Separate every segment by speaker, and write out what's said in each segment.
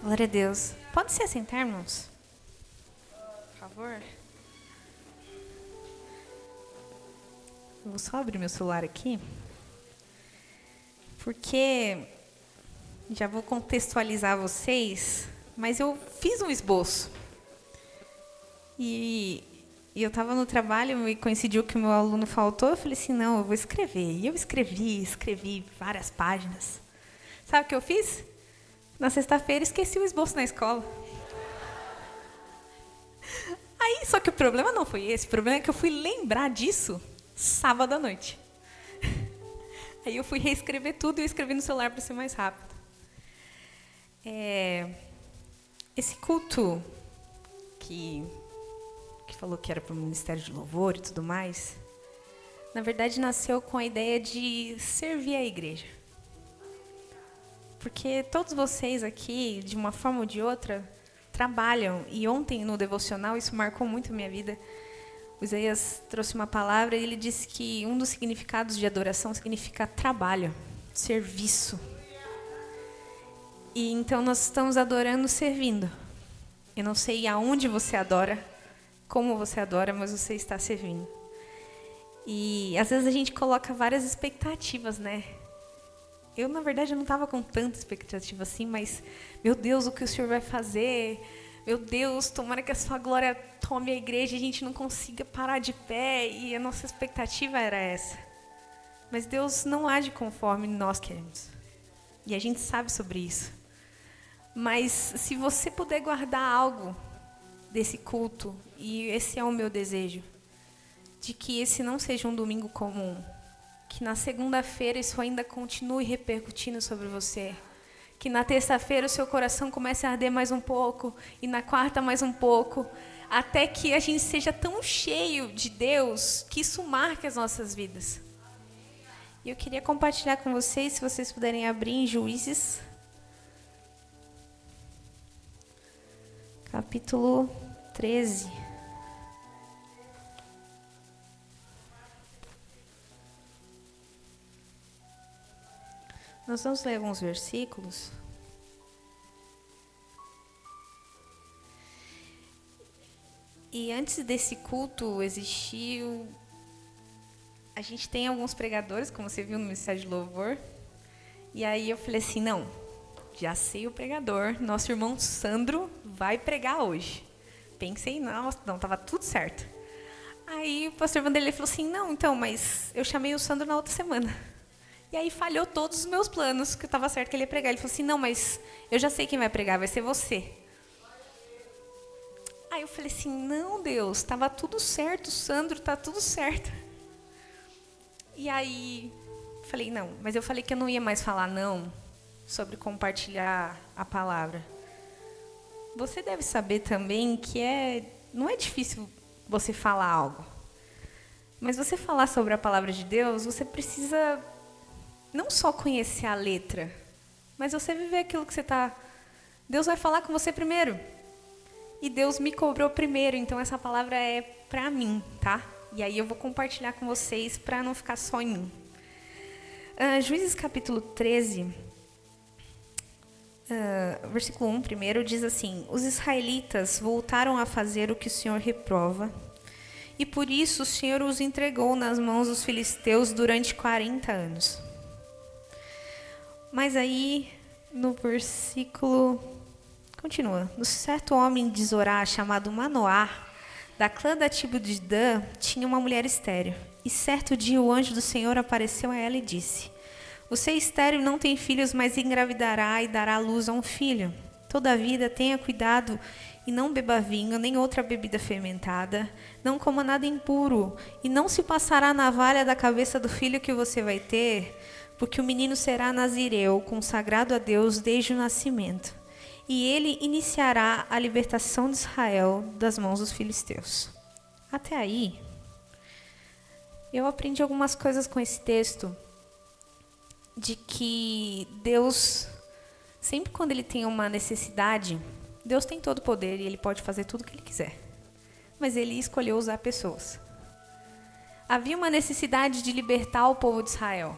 Speaker 1: Glória a Deus. Pode se assentar, irmãos? Por favor. Eu vou só abrir meu celular aqui. Porque já vou contextualizar vocês, mas eu fiz um esboço. E eu estava no trabalho e coincidiu que o meu aluno faltou. Eu falei assim, não, eu vou escrever. E eu escrevi várias páginas. Sabe o que eu fiz? Na sexta-feira esqueci o esboço na escola. Aí, só que o problema não foi esse. O problema é que eu fui lembrar disso sábado à noite. Aí eu fui reescrever tudo e eu escrevi no celular para ser mais rápido. Esse culto que falou que era para o Ministério de Louvor e tudo mais, na verdade nasceu com a ideia de servir a igreja. Porque todos vocês aqui, de uma forma ou de outra, trabalham. E ontem, no devocional, isso marcou muito a minha vida. O Isaías trouxe uma palavra e ele disse que um dos significados de adoração significa trabalho, serviço. E então nós estamos adorando servindo. Eu não sei aonde você adora, como você adora, mas você está servindo. E às vezes a gente coloca várias expectativas, né? Eu, na verdade, não estava com tanta expectativa assim, mas, meu Deus, o que o Senhor vai fazer? Meu Deus, tomara que a sua glória tome a igreja e a gente não consiga parar de pé. E a nossa expectativa era essa. Mas Deus não age conforme nós queremos. E a gente sabe sobre isso. Mas se você puder guardar algo desse culto, e esse é o meu desejo, de que esse não seja um domingo comum, que na segunda-feira isso ainda continue repercutindo sobre você. Que na terça-feira o seu coração comece a arder mais um pouco. E na quarta mais um pouco. Até que a gente seja tão cheio de Deus que isso marque as nossas vidas. E eu queria compartilhar com vocês, se vocês puderem abrir em Juízes. Capítulo 13. Nós vamos ler alguns versículos. E antes desse culto existiu... A gente tem alguns pregadores, como você viu no Ministério de Louvor. E aí eu falei assim, não, já sei o pregador. Nosso irmão Sandro vai pregar hoje. Pensei, não, estava tudo certo. Aí o pastor Vanderlei falou assim, não, então, mas eu chamei o Sandro na outra semana. E aí falhou todos os meus planos, que estava certo que ele ia pregar. Ele falou assim, não, mas eu já sei quem vai pregar, vai ser você. Aí eu falei assim, não, Deus, estava tudo certo, Sandro, está tudo certo. E aí, falei, não, mas eu falei que eu não ia mais falar não sobre compartilhar a palavra. Você deve saber também que não é difícil você falar algo. Mas você falar sobre a palavra de Deus, você precisa... não só conhecer a letra, mas você viver aquilo que você está... Deus vai falar com você primeiro. E Deus me cobrou primeiro, então essa palavra é para mim, tá? E aí eu vou compartilhar com vocês para não ficar só em mim. Juízes capítulo 13, versículo 1 primeiro, diz assim: os israelitas voltaram a fazer o que o Senhor reprova, e por isso o Senhor os entregou nas mãos dos filisteus durante 40 anos. Mas aí, no versículo... continua. Um certo homem de Zorá, chamado Manoá, da clã da tribo de Dan, tinha uma mulher estéril. E certo dia o anjo do Senhor apareceu a ela e disse: você é estéril e não tem filhos, mas engravidará e dará à luz a um filho. Todavia, tenha cuidado e não beba vinho, nem outra bebida fermentada, não coma nada impuro, e não se passará a navalha da cabeça do filho que você vai ter, porque o menino será nazireu, consagrado a Deus desde o nascimento. E ele iniciará a libertação de Israel das mãos dos filisteus. Até aí, eu aprendi algumas coisas com esse texto, de que Deus, sempre quando Ele tem uma necessidade, Deus tem todo o poder e Ele pode fazer tudo o que Ele quiser. Mas Ele escolheu usar pessoas. Havia uma necessidade de libertar o povo de Israel.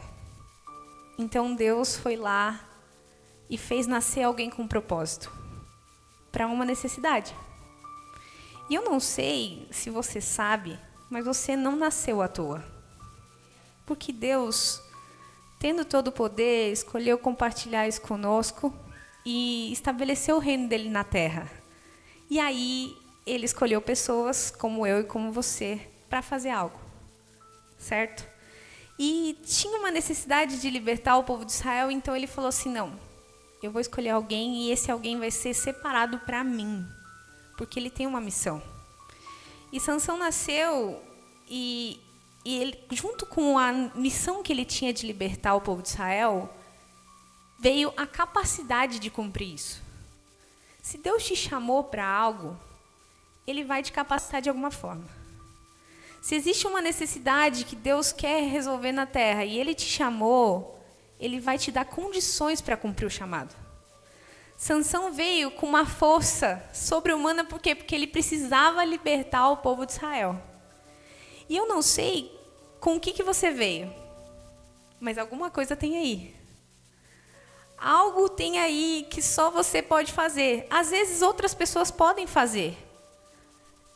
Speaker 1: Então Deus foi lá e fez nascer alguém com um propósito. para uma necessidade. E eu não sei se você sabe, mas você não nasceu à toa. Porque Deus, tendo todo o poder, escolheu compartilhar isso conosco e estabeleceu o reino dele na terra. E aí, ele escolheu pessoas como eu e como você para fazer algo. Certo? E tinha uma necessidade de libertar o povo de Israel, então ele falou assim, não, eu vou escolher alguém e esse alguém vai ser separado para mim, porque ele tem uma missão. E Sansão nasceu e ele, junto com a missão que ele tinha de libertar o povo de Israel, veio a capacidade de cumprir isso. Se Deus te chamou para algo, ele vai te capacitar de alguma forma. Se existe uma necessidade que Deus quer resolver na terra e ele te chamou, ele vai te dar condições para cumprir o chamado. Sansão veio com uma força sobre-humana, por quê? Porque ele precisava libertar o povo de Israel. E eu não sei com o que você veio, mas alguma coisa tem aí. Algo tem aí que só você pode fazer. Às vezes outras pessoas podem fazer.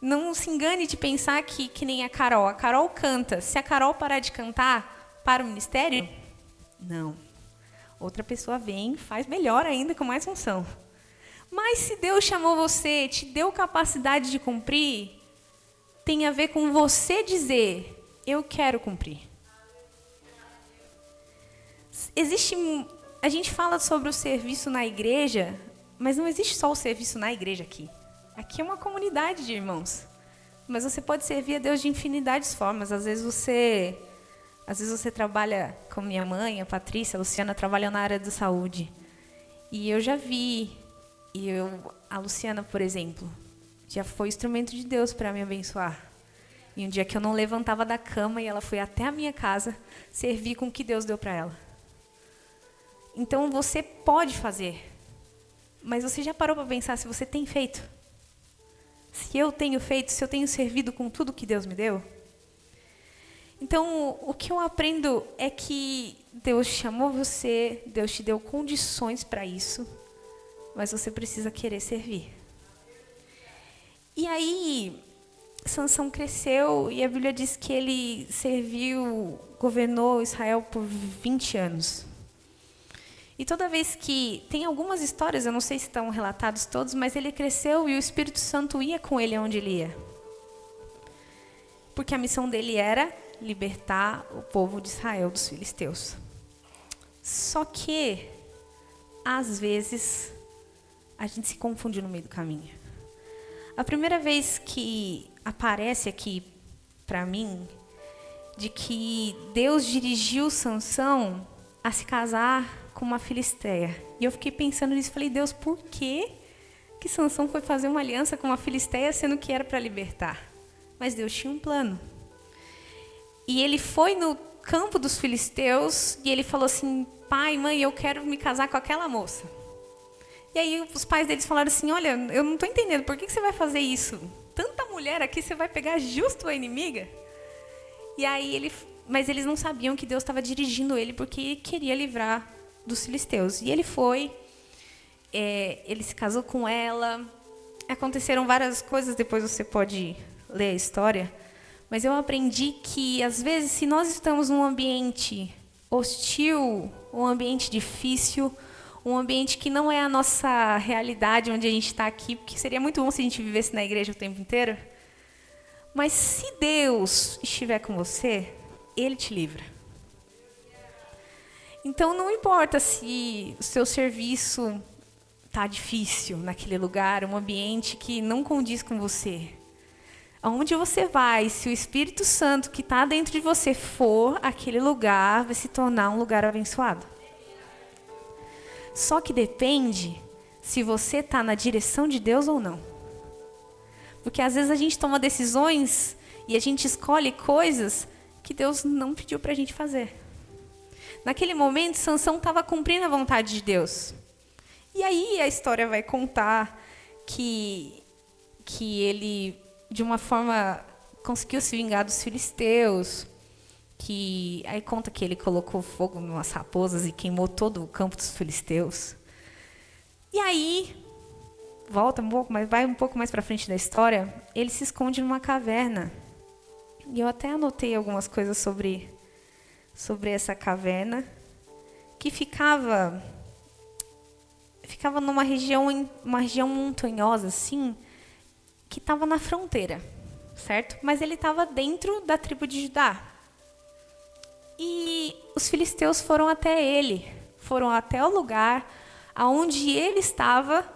Speaker 1: Não se engane de pensar que nem a Carol. A Carol canta. Se a Carol parar de cantar para o ministério, não. Outra pessoa vem, faz melhor ainda, com mais função. Mas se Deus chamou você, te deu capacidade de cumprir, tem a ver com você dizer, eu quero cumprir. A gente fala sobre o serviço na igreja, mas não existe só o serviço na igreja aqui. Aqui é uma comunidade de irmãos. Mas você pode servir a Deus de infinidades formas. Às vezes você trabalha com minha mãe, a Patrícia, a Luciana, trabalham na área da saúde. E eu já vi, a Luciana, por exemplo, já foi instrumento de Deus para me abençoar. E um dia que eu não levantava da cama e ela foi até a minha casa servir com o que Deus deu para ela. Então você pode fazer. Mas você já parou para pensar se você tem feito? Se eu tenho feito, se eu tenho servido com tudo que Deus me deu? Então, o que eu aprendo é que Deus chamou você, Deus te deu condições para isso, mas você precisa querer servir. E aí, Sansão cresceu e a Bíblia diz que ele governou Israel por 20 anos. E toda vez que... Tem algumas histórias, eu não sei se estão relatados todos, mas ele cresceu e o Espírito Santo ia com ele onde ele ia. Porque a missão dele era libertar o povo de Israel dos filisteus. Só que, às vezes, a gente se confunde no meio do caminho. A primeira vez que aparece aqui para mim, de que Deus dirigiu Sansão a se casar com uma filisteia. E eu fiquei pensando nisso, falei, Deus, por que Sansão foi fazer uma aliança com uma filisteia, sendo que era para libertar? Mas Deus tinha um plano. E ele foi no campo dos filisteus e ele falou assim, pai, mãe, eu quero me casar com aquela moça. E aí os pais deles falaram assim, olha, eu não estou entendendo, por que você vai fazer isso? Tanta mulher aqui, você vai pegar justo a inimiga? E aí mas eles não sabiam que Deus estava dirigindo ele porque queria livrar dos filisteus. E ele foi, ele se casou com ela, aconteceram várias coisas, depois você pode ler a história, mas eu aprendi que, às vezes, se nós estamos num ambiente hostil, um ambiente difícil, um ambiente que não é a nossa realidade, onde a gente está aqui, porque seria muito bom se a gente vivesse na igreja o tempo inteiro, mas se Deus estiver com você, Ele te livra. Então, não importa se o seu serviço está difícil naquele lugar, um ambiente que não condiz com você. Aonde você vai, se o Espírito Santo que está dentro de você for, aquele lugar vai se tornar um lugar abençoado. Só que depende se você está na direção de Deus ou não. Porque às vezes a gente toma decisões e a gente escolhe coisas que Deus não pediu para a gente fazer. Naquele momento, Sansão estava cumprindo a vontade de Deus. E aí a história vai contar que ele, de uma forma, conseguiu se vingar dos filisteus. Aí conta que ele colocou fogo em umas raposas e queimou todo o campo dos filisteus. E aí, volta um pouco, mas vai um pouco mais para frente da história, ele se esconde numa caverna. E eu até anotei algumas coisas sobre essa caverna, que ficava numa região, uma região montanhosa, assim, que estava na fronteira, certo? Mas ele estava dentro da tribo de Judá. E os filisteus foram até ele, foram até o lugar aonde ele estava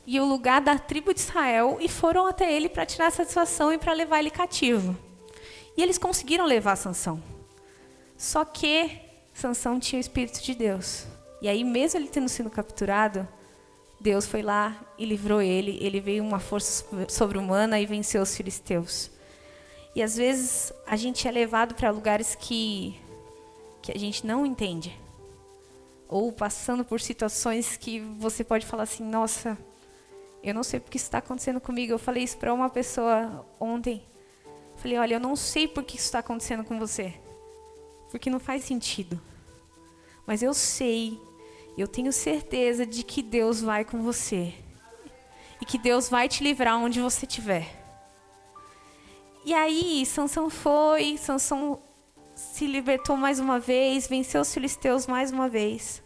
Speaker 1: e o lugar da tribo de Israel, e foram até ele para tirar satisfação e para levar ele cativo. E eles conseguiram levar Sansão. Só que Sansão tinha o Espírito de Deus. E aí, mesmo ele tendo sido capturado, Deus foi lá e livrou ele. Ele veio uma força sobre-humana e venceu os filisteus. E às vezes a gente é levado para lugares que a gente não entende. Ou passando por situações que você pode falar assim, nossa, eu não sei porque isso está acontecendo comigo. Eu falei isso para uma pessoa ontem. Falei, olha, eu não sei por que isso está acontecendo com você. Porque não faz sentido. Mas eu sei, eu tenho certeza de que Deus vai com você. E que Deus vai te livrar onde você estiver. E aí, Sansão se libertou mais uma vez, venceu os filisteus mais uma vez.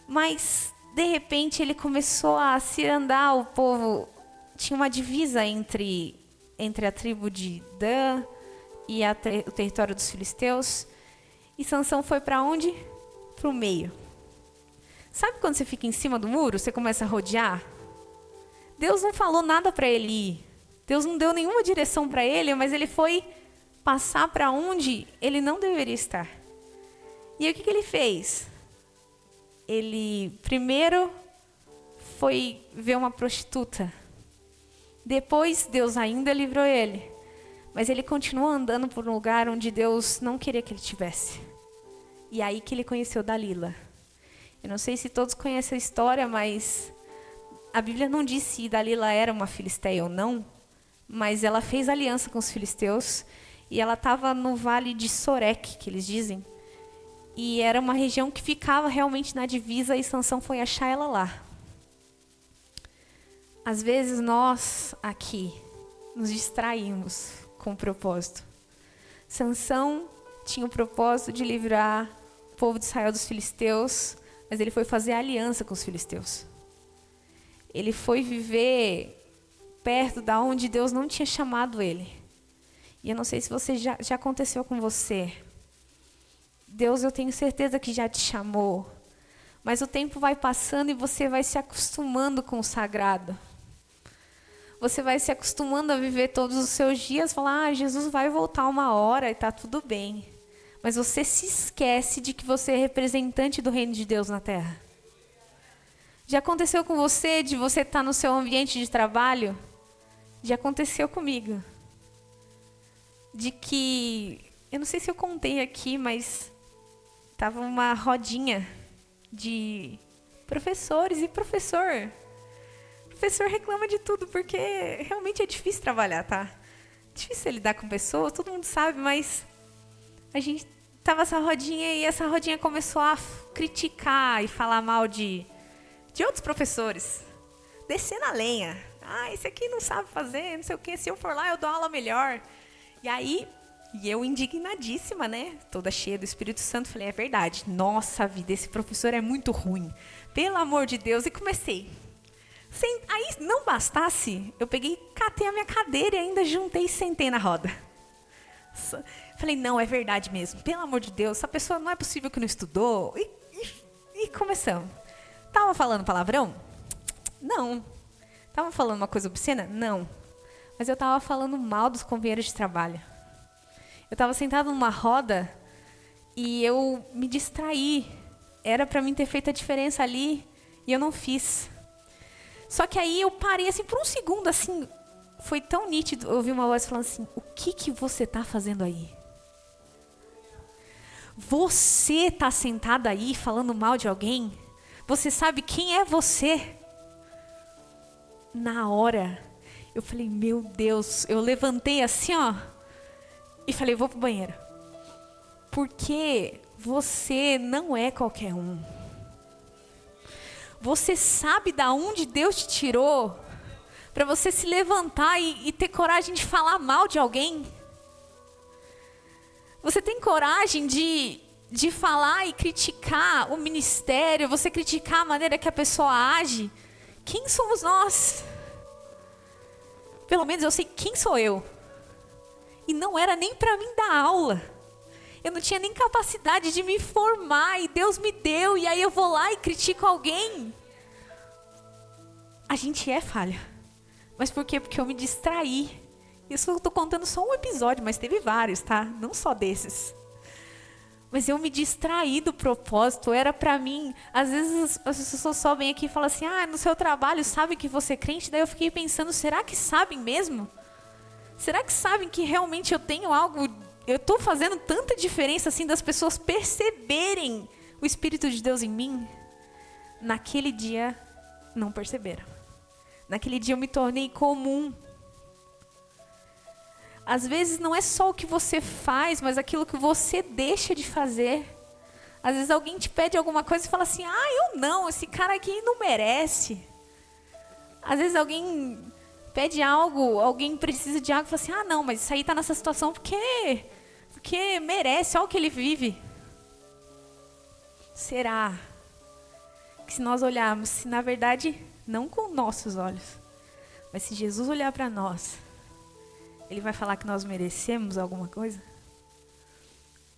Speaker 1: Mas, de repente, ele começou a se andar, o povo tinha uma divisa entre a tribo de Dan e o território dos filisteus. E Sansão foi para onde? Para o meio. Sabe quando você fica em cima do muro, você começa a rodear? Deus não falou nada para ele ir. Deus não deu nenhuma direção para ele, mas ele foi passar para onde ele não deveria estar. E aí, o que ele fez? Ele primeiro foi ver uma prostituta. Depois, Deus ainda livrou ele. Mas ele continuou andando por um lugar onde Deus não queria que ele estivesse. E aí que ele conheceu Dalila. Eu não sei se todos conhecem a história, mas a Bíblia não diz se Dalila era uma filisteia ou não, mas ela fez aliança com os filisteus e ela estava no vale de Sorek, que eles dizem. E era uma região que ficava realmente na divisa e Sansão foi achar ela lá. Às vezes nós aqui nos distraímos com o propósito. Sansão tinha o propósito de livrar o povo de Israel dos filisteus, mas ele foi fazer aliança com os filisteus. Ele foi viver perto da onde Deus não tinha chamado ele. E eu não sei se você já aconteceu com você. Deus, eu tenho certeza que já te chamou. Mas o tempo vai passando e você vai se acostumando com o sagrado. Você vai se acostumando a viver todos os seus dias, falar, Jesus vai voltar uma hora e está tudo bem. Mas você se esquece de que você é representante do reino de Deus na terra. Já aconteceu com você de você estar no seu ambiente de trabalho? Já aconteceu comigo. De que, eu não sei se eu contei aqui, mas estava uma rodinha de professores e professor. Professor reclama de tudo, porque realmente é difícil trabalhar, tá? Difícil lidar com pessoas, todo mundo sabe, mas a gente tava essa rodinha e essa rodinha começou a criticar e falar mal de outros professores. Descer na lenha. Ah, esse aqui não sabe fazer, não sei o quê. Se eu for lá, eu dou aula melhor. E aí, eu indignadíssima, né? Toda cheia do Espírito Santo, falei, é verdade. Nossa vida, esse professor é muito ruim. Pelo amor de Deus. E comecei. Aí, não bastasse, eu peguei, catei a minha cadeira e ainda juntei e sentei na roda. Falei, não, é verdade mesmo. Pelo amor de Deus, essa pessoa não é possível que não estudou. E começamos. Tava falando palavrão? Não. Tava falando uma coisa obscena? Não. Mas eu tava falando mal dos companheiros de trabalho. Eu tava sentada numa roda e eu me distraí. Era para mim ter feito a diferença ali e eu não fiz. Só que aí eu parei assim por um segundo, assim, foi tão nítido. Eu ouvi uma voz falando assim, o que você tá fazendo aí? Você tá sentada aí falando mal de alguém? Você sabe quem é você? Na hora, eu falei, meu Deus, eu levantei assim, ó, e falei, vou pro banheiro. Porque você não é qualquer um. Você sabe da onde Deus te tirou para você se levantar e ter coragem de falar mal de alguém? Você tem coragem de falar e criticar o ministério, você criticar a maneira que a pessoa age? Quem somos nós? Pelo menos eu sei quem sou eu. E não era nem para mim dar aula. Eu não tinha nem capacidade de me formar e Deus me deu, e aí eu vou lá e critico alguém. A gente é falha. Mas por quê? Porque eu me distraí. Isso eu estou contando só um episódio, mas teve vários, tá? Não só desses. Mas eu me distraí do propósito, era para mim. Às vezes as pessoas sobem aqui e falam assim, no seu trabalho sabe que você é crente? Daí eu fiquei pensando, será que sabem mesmo? Será que sabem que realmente eu tenho algo, eu estou fazendo tanta diferença assim das pessoas perceberem o Espírito de Deus em mim? Naquele dia, não perceberam. Naquele dia eu me tornei comum. Às vezes não é só o que você faz, mas aquilo que você deixa de fazer. Às vezes alguém te pede alguma coisa e fala assim, eu não, esse cara aqui não merece. Às vezes alguém pede algo, alguém precisa de algo e fala assim, não, mas isso aí está nessa situação porque merece, olha o que ele vive. Será que se nós olharmos, se na verdade, não com nossos olhos, mas se Jesus olhar para nós, Ele vai falar que nós merecemos alguma coisa?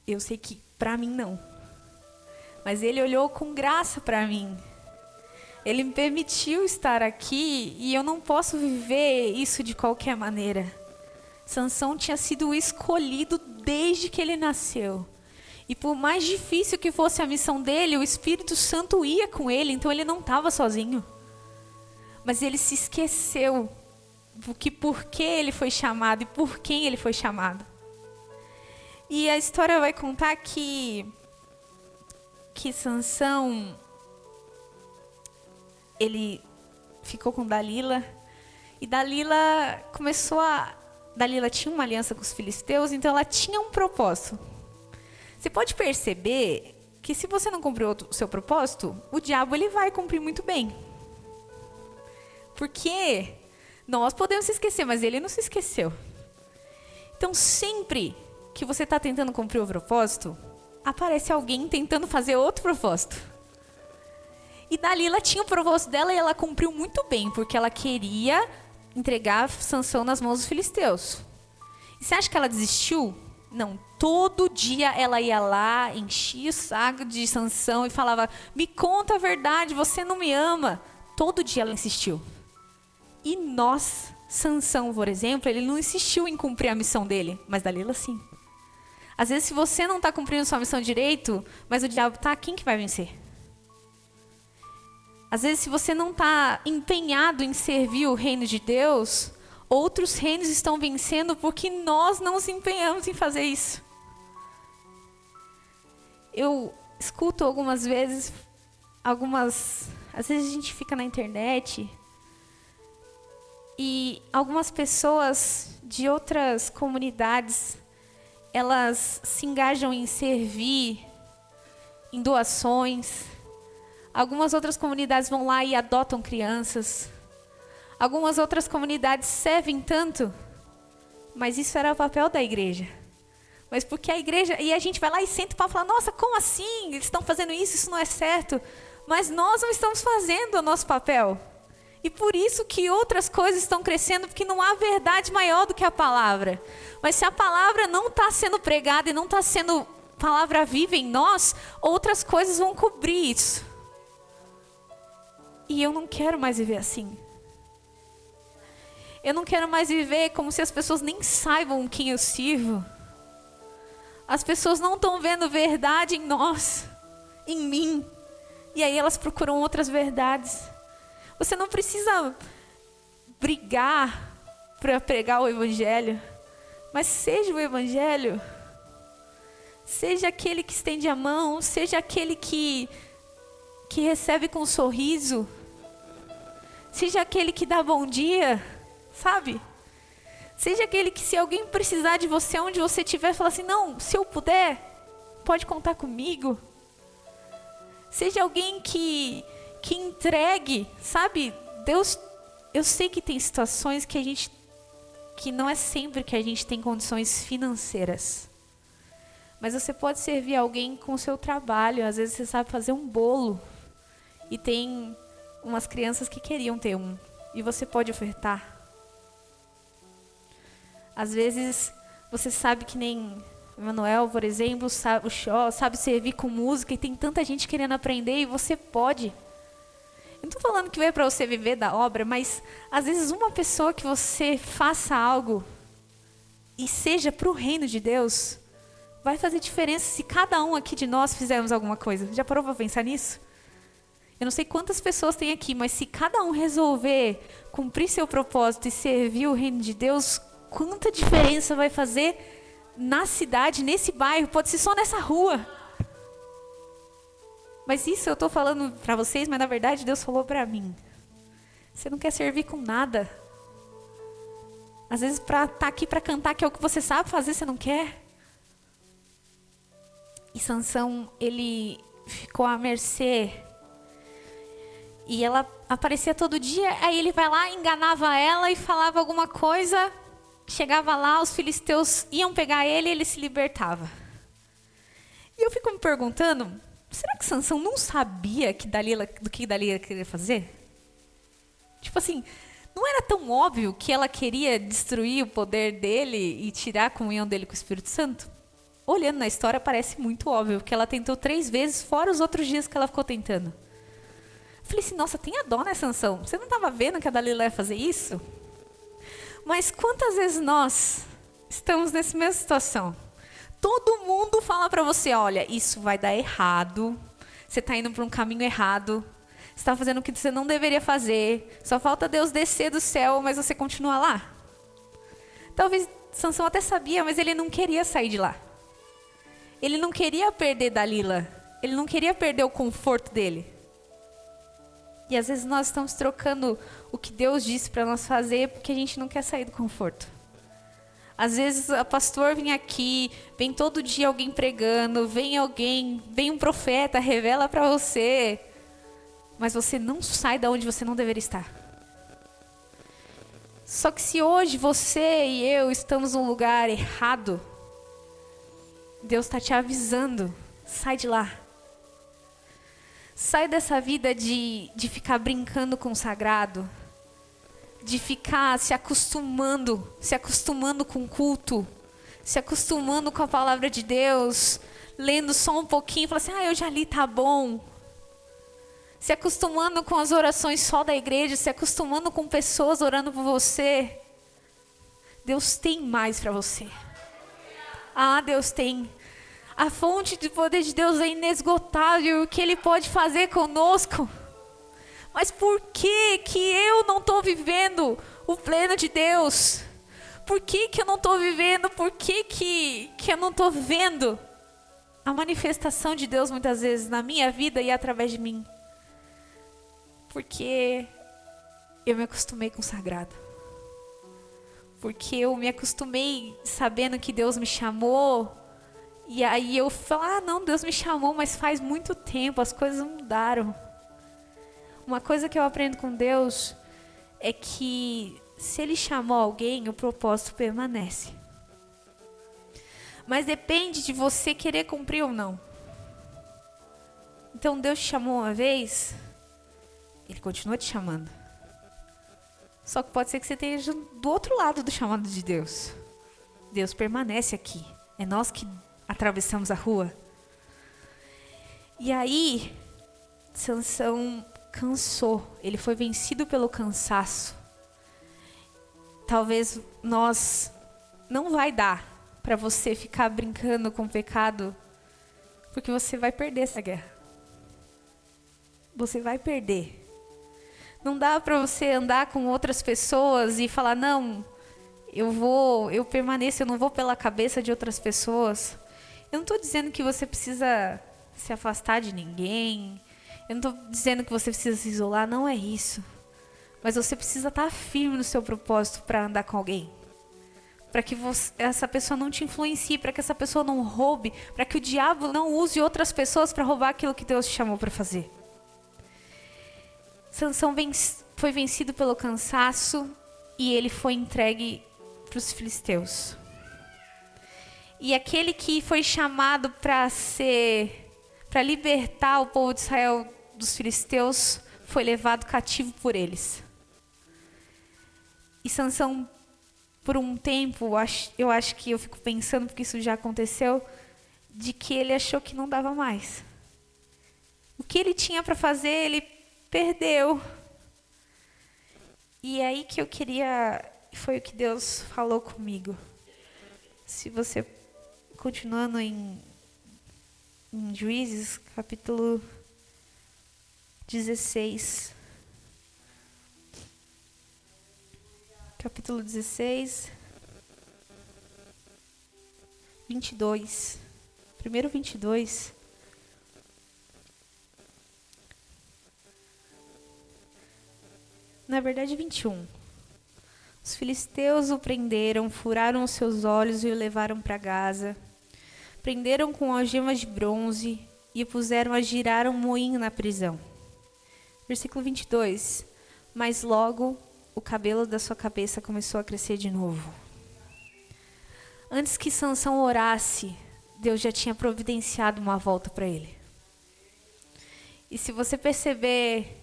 Speaker 1: Eu sei que para mim não. Mas Ele olhou com graça para mim. Ele me permitiu estar aqui e eu não posso viver isso de qualquer maneira. Sansão tinha sido escolhido desde que ele nasceu. E por mais difícil que fosse a missão dele, o Espírito Santo ia com ele, então ele não estava sozinho. Mas ele se esqueceu por que ele foi chamado e por quem ele foi chamado. E a história vai contar que Sansão, ele ficou com Dalila, e Dalila tinha uma aliança com os filisteus, então ela tinha um propósito. Você pode perceber que se você não cumpriu o seu propósito, o diabo ele vai cumprir muito bem. Porque nós podemos se esquecer, mas ele não se esqueceu. Então, sempre que você está tentando cumprir o propósito, aparece alguém tentando fazer outro propósito. E Dalila tinha o propósito dela e ela cumpriu muito bem, porque ela queria entregar Sansão nas mãos dos filisteus. E você acha que ela desistiu? Não. Todo dia ela ia lá, enchia o saco de Sansão e falava, me conta a verdade, você não me ama. Todo dia ela insistiu. E Sansão, por exemplo, ele não insistiu em cumprir a missão dele, mas Dalila sim. Às vezes, se você não está cumprindo sua missão direito, mas o diabo está, quem que vai vencer? Às vezes, se você não está empenhado em servir o reino de Deus, outros reinos estão vencendo porque nós não nos empenhamos em fazer isso. Eu escuto algumas vezes, às vezes a gente fica na internet e algumas pessoas de outras comunidades, elas se engajam em servir, em doações. Algumas outras comunidades vão lá e adotam crianças. Algumas outras comunidades servem tanto, mas isso era o papel da igreja. Mas porque a igreja... E a gente vai lá e senta para falar, nossa, como assim? Eles estão fazendo isso não é certo. Mas nós não estamos fazendo o nosso papel. E por isso que outras coisas estão crescendo, porque não há verdade maior do que a palavra. Mas se a palavra não está sendo pregada e não está sendo palavra viva em nós, outras coisas vão cobrir isso. E eu não quero mais viver assim. Eu não quero mais viver como se as pessoas nem saibam quem eu sirvo. As pessoas não estão vendo verdade em nós, em mim. E aí elas procuram outras verdades. Você não precisa brigar para pregar o evangelho, mas seja o evangelho. Seja aquele que estende a mão, seja aquele que recebe com um sorriso. Seja aquele que dá bom dia, sabe? Seja aquele que, se alguém precisar de você, onde você estiver, fala assim, não, se eu puder, pode contar comigo. Seja alguém que que entregue, sabe? Deus, eu sei que tem situações que não é sempre que a gente tem condições financeiras. Mas você pode servir alguém com o seu trabalho. Às vezes você sabe fazer um bolo e tem umas crianças que queriam ter um e você pode ofertar. Às vezes você sabe que nem Emanuel, por exemplo, o Xó, sabe servir com música e tem tanta gente querendo aprender e você pode. Eu não estou falando que é para você viver da obra, mas às vezes uma pessoa que você faça algo e seja para o reino de Deus, vai fazer diferença se cada um aqui de nós fizermos alguma coisa. Já parou para pensar nisso? Eu não sei quantas pessoas tem aqui, mas se cada um resolver cumprir seu propósito e servir o reino de Deus, quanta diferença vai fazer na cidade, nesse bairro, pode ser só nessa rua. Mas isso eu estou falando para vocês, mas na verdade Deus falou para mim. Você não quer servir com nada. Às vezes para estar aqui para cantar, que é o que você sabe fazer, você não quer. E Sansão, ele ficou à mercê. E ela aparecia todo dia, aí ele vai lá, enganava ela e falava alguma coisa. Chegava lá, os filisteus iam pegar ele e ele se libertava. E eu fico me perguntando, será que Sansão não sabia do que Dalila queria fazer? Tipo assim, não era tão óbvio que ela queria destruir o poder dele e tirar a comunhão dele com o Espírito Santo? Olhando na história, parece muito óbvio, porque ela tentou 3 vezes, fora os outros dias que ela ficou tentando. Eu falei assim, nossa, tenha dó, né, Sansão? Você não estava vendo que a Dalila ia fazer isso? Mas quantas vezes nós estamos nessa mesma situação? Todo mundo fala para você, olha, isso vai dar errado, você está indo para um caminho errado, você está fazendo o que você não deveria fazer, só falta Deus descer do céu, mas você continua lá. Talvez Sansão até sabia, mas ele não queria sair de lá. Ele não queria perder Dalila. Ele não queria perder o conforto dele. E às vezes nós estamos trocando o que Deus disse para nós fazer porque a gente não quer sair do conforto. Às vezes o pastor vem aqui, vem todo dia alguém pregando, vem um profeta, revela para você. Mas você não sai da onde você não deveria estar. Só que se hoje você e eu estamos num lugar errado, Deus está te avisando, sai de lá. Sai dessa vida de ficar brincando com o sagrado, de ficar se acostumando com o culto, se acostumando com a palavra de Deus, lendo só um pouquinho, falando assim, eu já li, tá bom. Se acostumando com as orações só da igreja, se acostumando com pessoas orando por você. Deus tem mais para você. Deus tem. A fonte de poder de Deus é inesgotável, o que Ele pode fazer conosco. Mas por que eu não estou vivendo o pleno de Deus? Por que eu não estou vivendo? Por que eu não estou vendo a manifestação de Deus muitas vezes na minha vida e através de mim? Porque eu me acostumei com o sagrado. Porque eu me acostumei sabendo que Deus me chamou. E aí eu falo, não, Deus me chamou, mas faz muito tempo, as coisas mudaram. Uma coisa que eu aprendo com Deus é que se Ele chamou alguém, o propósito permanece. Mas depende de você querer cumprir ou não. Então Deus te chamou uma vez, Ele continua te chamando. Só que pode ser que você esteja do outro lado do chamado de Deus. Deus permanece aqui. É nós que atravessamos a rua. E aí, Sansão cansou. Ele foi vencido pelo cansaço. Talvez não vai dar para você ficar brincando com o pecado, porque você vai perder essa guerra. Você vai perder. Não dá para você andar com outras pessoas e falar, não, eu permaneço, eu não vou pela cabeça de outras pessoas. Eu não estou dizendo que você precisa se afastar de ninguém. Eu não estou dizendo que você precisa se isolar, não é isso. Mas você precisa estar firme no seu propósito para andar com alguém. Para que essa pessoa não te influencie, para que essa pessoa não roube, para que o diabo não use outras pessoas para roubar aquilo que Deus te chamou para fazer. Sansão foi vencido pelo cansaço e ele foi entregue para os filisteus. E aquele que foi chamado para libertar o povo de Israel dos filisteus foi levado cativo por eles. E Sansão, por um tempo, eu acho que eu fico pensando, porque isso já aconteceu, de que ele achou que não dava mais. O que ele tinha para fazer, ele perdeu. E é aí que eu queria, foi o que Deus falou comigo. Se você, continuando em Juízes, capítulo 16. Capítulo 16, 22. Primeiro 22. Na verdade, 21. Os filisteus o prenderam, furaram os seus olhos e o levaram para Gaza. Prenderam com algemas de bronze e o puseram a girar um moinho na prisão. Versículo 22. Mas logo o cabelo da sua cabeça começou a crescer de novo. Antes que Sansão orasse, Deus já tinha providenciado uma volta para ele. E se você perceber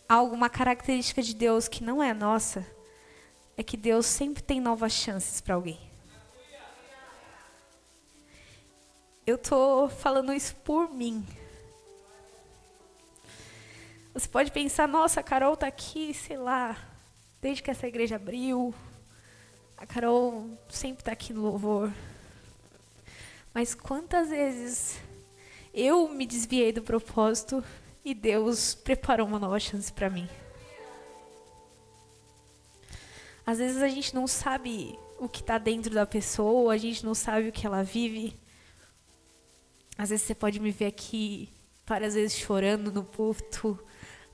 Speaker 1: uma característica de Deus que não é nossa, é que Deus sempre tem novas chances para alguém. Eu tô falando isso por mim. Você pode pensar, nossa, a Carol tá aqui, sei lá, desde que essa igreja abriu. A Carol sempre tá aqui no louvor. Mas quantas vezes eu me desviei do propósito e Deus preparou uma nova chance para mim. Às vezes a gente não sabe o que está dentro da pessoa, a gente não sabe o que ela vive. Às vezes você pode me ver aqui várias vezes chorando no púlpito,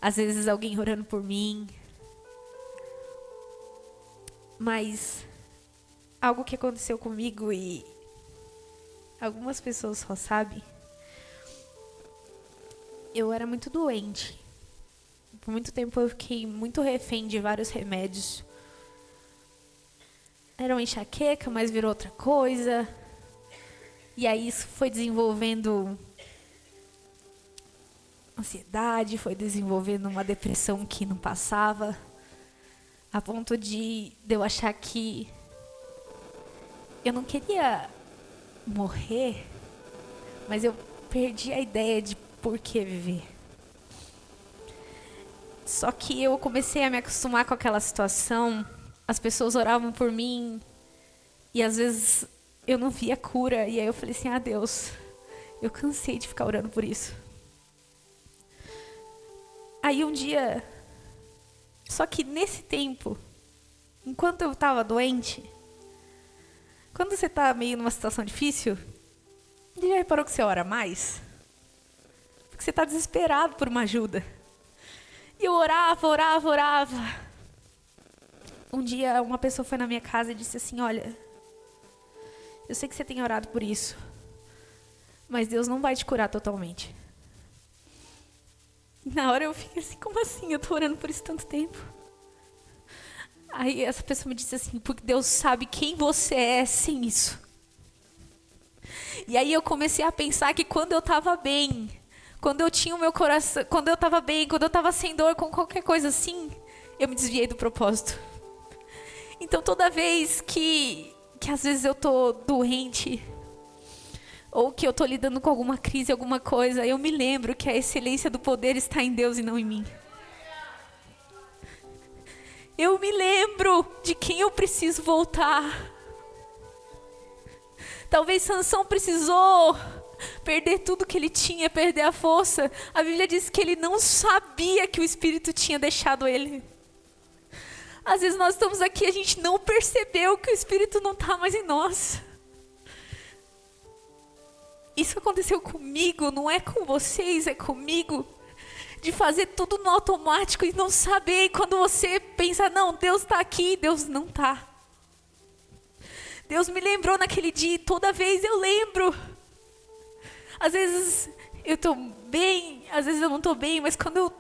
Speaker 1: às vezes alguém orando por mim. Mas algo que aconteceu comigo e algumas pessoas só sabem, eu era muito doente. Por muito tempo eu fiquei muito refém de vários remédios. Era uma enxaqueca, mas virou outra coisa. E aí isso foi desenvolvendo ansiedade, foi desenvolvendo uma depressão que não passava, a ponto de eu achar que eu não queria morrer, mas eu perdi a ideia de por que viver. Só que eu comecei a me acostumar com aquela situação, as pessoas oravam por mim e às vezes eu não via cura, e aí eu falei assim, Deus, eu cansei de ficar orando por isso. Aí um dia, só que nesse tempo, enquanto eu estava doente, quando você está meio numa situação difícil, você já reparou que você ora mais? Porque você está desesperado por uma ajuda. E eu orava. Um dia uma pessoa foi na minha casa e disse assim, olha, eu sei que você tem orado por isso, mas Deus não vai te curar totalmente. E na hora eu fiquei assim, como assim? Eu tô orando por isso tanto tempo. Aí essa pessoa me disse assim, porque Deus sabe quem você é sem isso. E aí eu comecei a pensar que quando eu tava bem, quando eu tinha o meu coração, quando eu tava bem, quando eu tava sem dor, com qualquer coisa assim, eu me desviei do propósito. Então toda vez que às vezes eu tô doente, ou que eu tô lidando com alguma crise, alguma coisa, eu me lembro que a excelência do poder está em Deus e não em mim. Eu me lembro de quem eu preciso voltar. Talvez Sansão precisou perder tudo que ele tinha, perder a força. A Bíblia diz que ele não sabia que o Espírito tinha deixado ele. Às vezes nós estamos aqui e a gente não percebeu que o Espírito não está mais em nós. Isso aconteceu comigo, não é com vocês, é comigo. De fazer tudo no automático e não saber. E quando você pensa, não, Deus está aqui, Deus não está. Deus me lembrou naquele dia e toda vez eu lembro. Às vezes eu estou bem, às vezes eu não estou bem, mas quando eu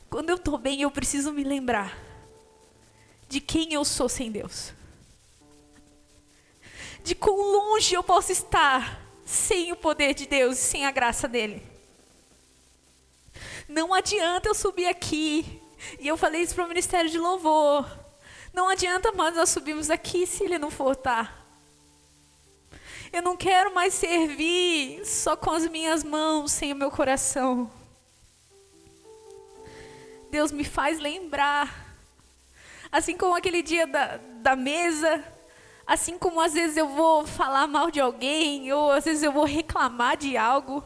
Speaker 1: Quando eu estou bem, eu preciso me lembrar de quem eu sou sem Deus. De quão longe eu posso estar sem o poder de Deus e sem a graça dele. Não adianta eu subir aqui, e eu falei isso para o Ministério de Louvor. Não adianta mais nós subirmos aqui se ele não for estar. Eu não quero mais servir só com as minhas mãos, sem o meu coração. Deus me faz lembrar. Assim como aquele dia da mesa, assim como às vezes eu vou falar mal de alguém, ou às vezes eu vou reclamar de algo.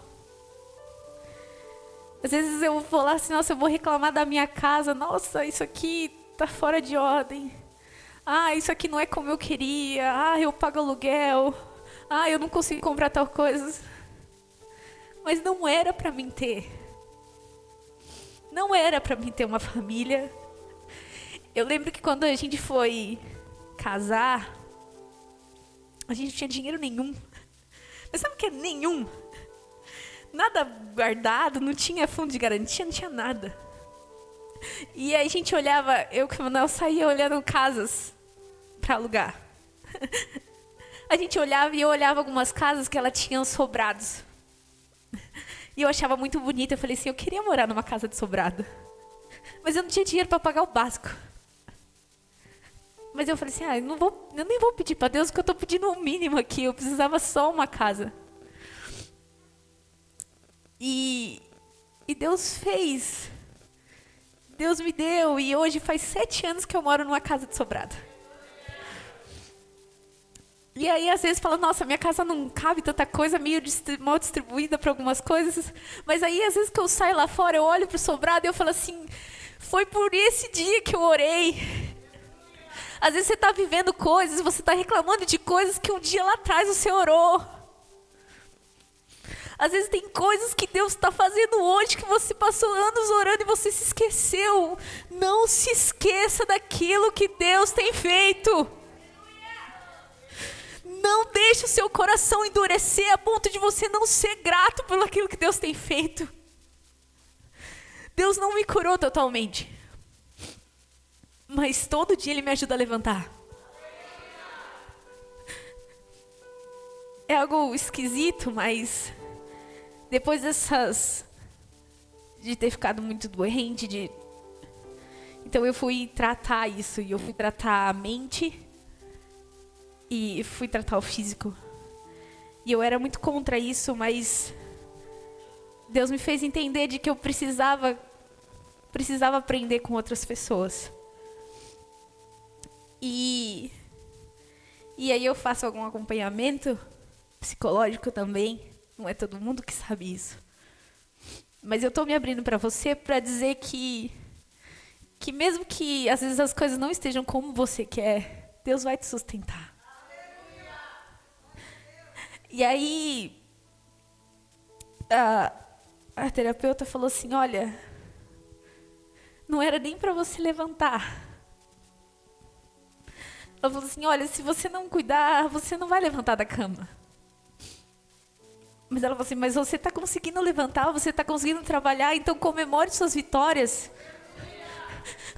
Speaker 1: Às vezes eu vou falar assim, nossa, eu vou reclamar da minha casa, nossa, isso aqui tá fora de ordem. Ah, isso aqui não é como eu queria, ah, eu pago aluguel, ah, eu não consigo comprar tal coisa. Mas não era para mim ter. Não era para mim ter uma família. Eu lembro que quando a gente foi casar, a gente não tinha dinheiro nenhum. Mas sabe o que é nenhum? Nada guardado, não tinha fundo de garantia, não tinha nada. E aí a gente olhava, eu com o Manuel saía olhando casas para alugar. A gente olhava e eu olhava algumas casas que ela tinha sobrados. E eu achava muito bonito, eu falei assim, eu queria morar numa casa de sobrado. Mas eu não tinha dinheiro para pagar o básico. Mas eu falei assim, eu nem vou pedir para Deus, porque eu estou pedindo o mínimo aqui, eu precisava só uma casa. E Deus fez. Deus me deu, e hoje faz 7 anos que eu moro numa casa de sobrado. E aí às vezes fala, nossa, minha casa não cabe tanta coisa, meio mal distribuída para algumas coisas. Mas aí às vezes que eu saio lá fora, eu olho pro sobrado e eu falo assim, foi por esse dia que eu orei. Às vezes você está vivendo coisas, você está reclamando de coisas que um dia lá atrás você orou. Às vezes tem coisas que Deus está fazendo hoje que você passou anos orando e você se esqueceu. Não se esqueça daquilo que Deus tem feito. Não deixe o seu coração endurecer a ponto de você não ser grato por aquilo que Deus tem feito. Deus não me curou totalmente. Mas todo dia Ele me ajuda a levantar. É algo esquisito, mas depois de ter ficado muito doente, então eu fui tratar isso, e eu fui tratar a mente e fui tratar o físico. E eu era muito contra isso, mas Deus me fez entender de que eu precisava aprender com outras pessoas. E aí eu faço algum acompanhamento psicológico também. Não é todo mundo que sabe isso. Mas eu estou me abrindo para você para dizer que mesmo que às vezes as coisas não estejam como você quer, Deus vai te sustentar. E aí a terapeuta falou assim, olha, não era nem para você levantar. Ela falou assim, olha, se você não cuidar, você não vai levantar da cama. Mas ela falou assim, mas você está conseguindo levantar, você está conseguindo trabalhar, então comemore suas vitórias.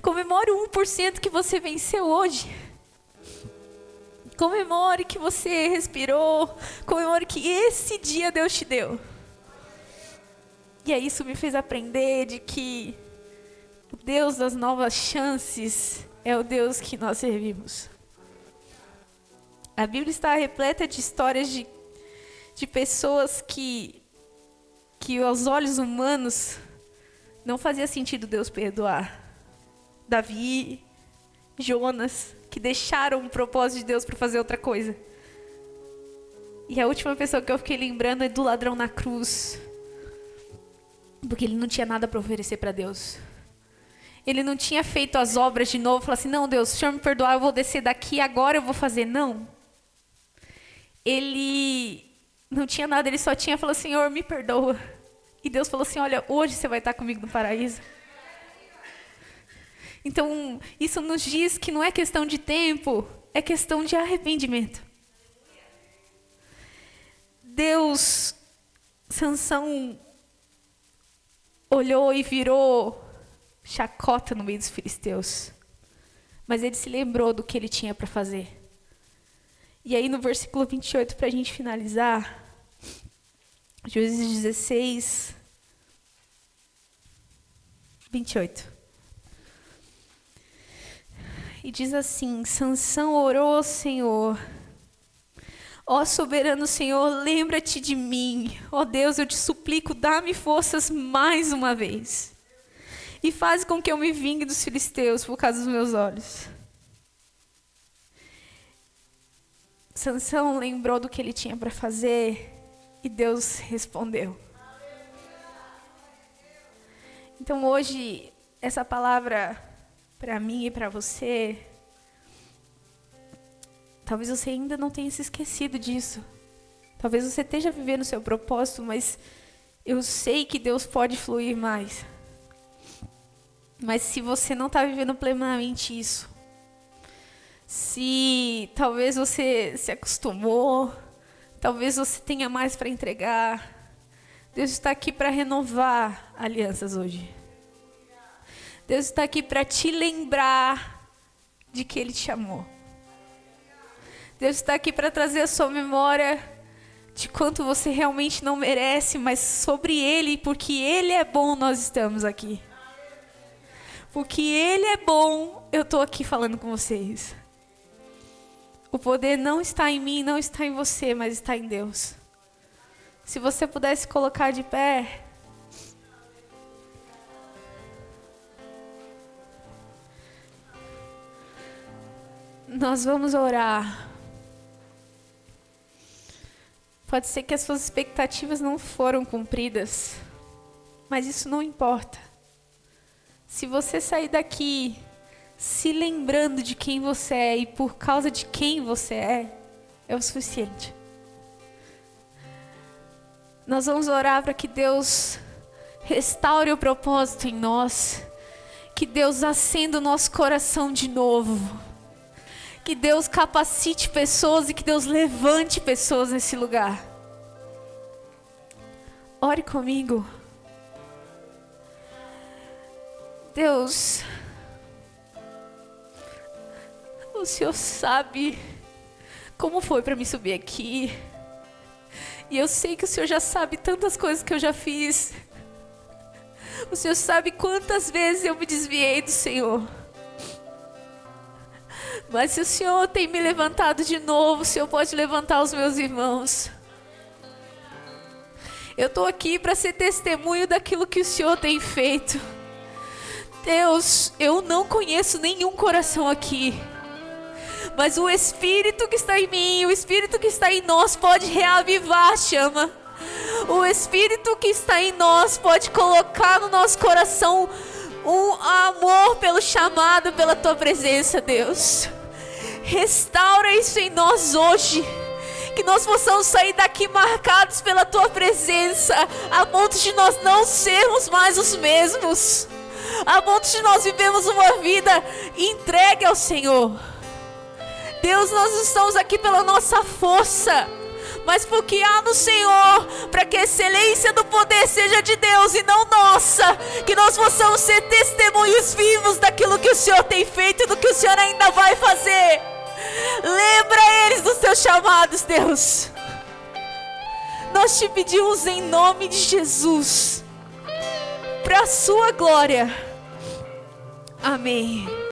Speaker 1: Comemore o 1% que você venceu hoje. Comemore que você respirou. Comemore que esse dia Deus te deu. E aí isso me fez aprender de que o Deus das novas chances é o Deus que nós servimos. A Bíblia está repleta de histórias de pessoas que aos olhos humanos não fazia sentido Deus perdoar. Davi, Jonas, que deixaram o propósito de Deus para fazer outra coisa. E a última pessoa que eu fiquei lembrando é do ladrão na cruz. Porque ele não tinha nada para oferecer para Deus. Ele não tinha feito as obras de novo, falar assim, não, Deus, se o Senhor me perdoar, eu vou descer daqui, agora eu vou fazer. Não. Ele não tinha nada, ele só tinha falado, Senhor, me perdoa. E Deus falou assim, olha, hoje você vai estar comigo no paraíso. Então, isso nos diz que não é questão de tempo, é questão de arrependimento. Sansão olhou e virou chacota no meio dos filisteus. Mas ele se lembrou do que ele tinha para fazer. E aí no versículo 28, para a gente finalizar, Juízes 16, 28. E diz assim: Sansão orou ao Senhor. Ó soberano Senhor, lembra-te de mim. Ó Deus, eu te suplico, dá-me forças mais uma vez. E faz com que eu me vingue dos filisteus por causa dos meus olhos. Sansão lembrou do que ele tinha para fazer e Deus respondeu. Então hoje, essa palavra para mim e para você, talvez você ainda não tenha se esquecido disso. Talvez você esteja vivendo o seu propósito, mas eu sei que Deus pode fluir mais. Mas se você não está vivendo plenamente isso, se talvez você se acostumou, talvez você tenha mais para entregar, Deus está aqui para renovar alianças hoje. Deus está aqui para te lembrar de que Ele te chamou. Deus está aqui para trazer a sua memória de quanto você realmente não merece, mas sobre Ele, porque Ele é bom, nós estamos aqui. Porque Ele é bom, eu estou aqui falando com vocês. O poder não está em mim, não está em você, mas está em Deus. Se você pudesse colocar de pé. Nós vamos orar. Pode ser que as suas expectativas não foram cumpridas, mas isso não importa. Se você sair daqui se lembrando de quem você é e por causa de quem você é o suficiente. Nós vamos orar para que Deus restaure o propósito em nós, que Deus acenda o nosso coração de novo, que Deus capacite pessoas e que Deus levante pessoas nesse lugar. Ore comigo. Deus, o Senhor sabe como foi para mim subir aqui. E eu sei que o Senhor já sabe tantas coisas que eu já fiz. O Senhor sabe quantas vezes eu me desviei do Senhor. Mas se o Senhor tem me levantado de novo, o Senhor pode levantar os meus irmãos. Eu estou aqui para ser testemunho daquilo que o Senhor tem feito. Deus, eu não conheço nenhum coração aqui, mas o Espírito que está em mim, o Espírito que está em nós pode reavivar a chama. O Espírito que está em nós pode colocar no nosso coração um amor pelo chamado, pela Tua presença, Deus. Restaura isso em nós hoje, que nós possamos sair daqui marcados pela Tua presença, a ponto de nós não sermos mais os mesmos, a ponto de nós vivemos uma vida entregue ao Senhor. Deus, nós não estamos aqui pela nossa força, mas porque há no Senhor, para que a excelência do poder seja de Deus e não nossa, que nós possamos ser testemunhos vivos daquilo que o Senhor tem feito e do que o Senhor ainda vai fazer. Lembra eles dos teus chamados, Deus. Nós te pedimos em nome de Jesus, para a sua glória. Amém.